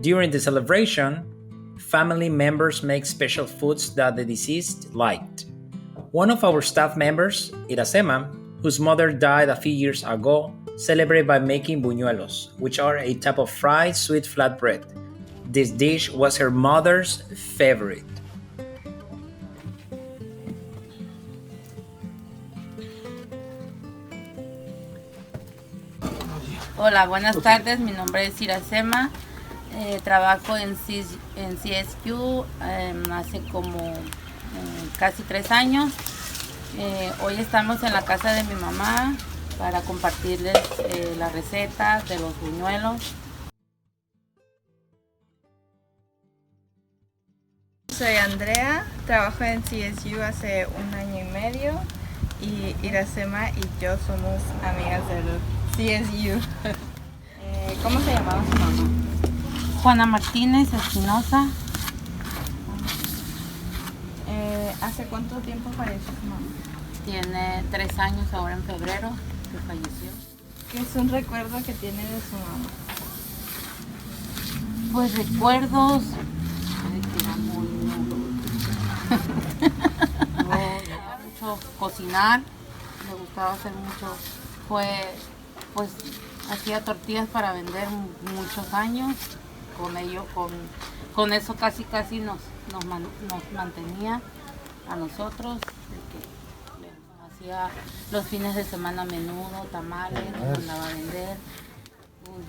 During the celebration, family members make special foods that the deceased liked. One of our staff members, Iracema, whose mother died a few years ago, celebrated by making buñuelos, which are a type of fried sweet flatbread. This dish was her mother's favorite. Hola, buenas tardes. Mi nombre es Iracema. Trabajo en CSQ hace como casi 3 años. Hoy estamos en la casa de mi mamá para compartirles las recetas de los buñuelos. Soy Andrea, trabajo en CSU hace 1 año y medio y Iracema y yo somos amigas del CSU. ¿Cómo se llamaba su mamá? Juana Martínez Espinosa. ¿Hace cuánto tiempo falleció su mamá? Tiene 3 años ahora en febrero que falleció. ¿Qué es un recuerdo que tiene de su mamá? Pues recuerdos, que era muy mucho cocinar, me gustaba hacer mucho, pues hacía tortillas para vender muchos años, con eso casi nos mantenía a nosotros, hacía los fines de semana menudo, tamales, nos mandaba a vender,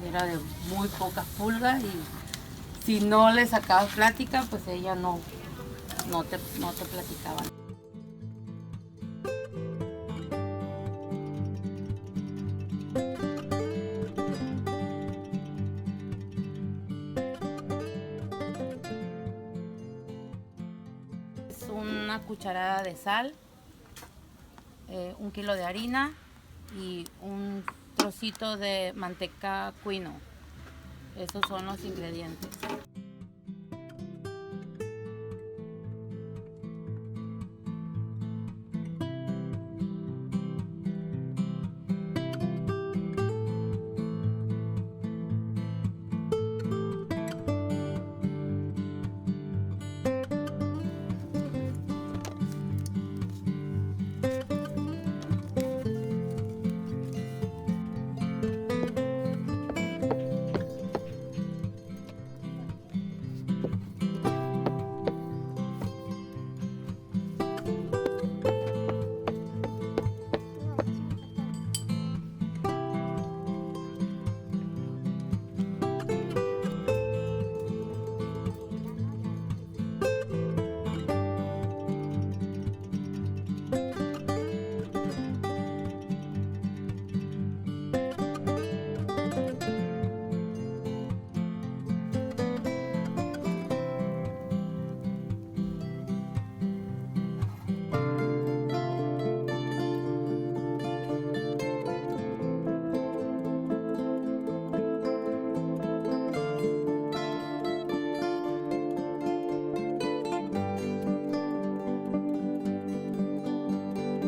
era de muy pocas pulgas y si no le sacabas plática, pues ella no te platicaba. Es una cucharada de sal, 1 kilo de harina y un trocito de manteca Quino. Esos son los ingredientes.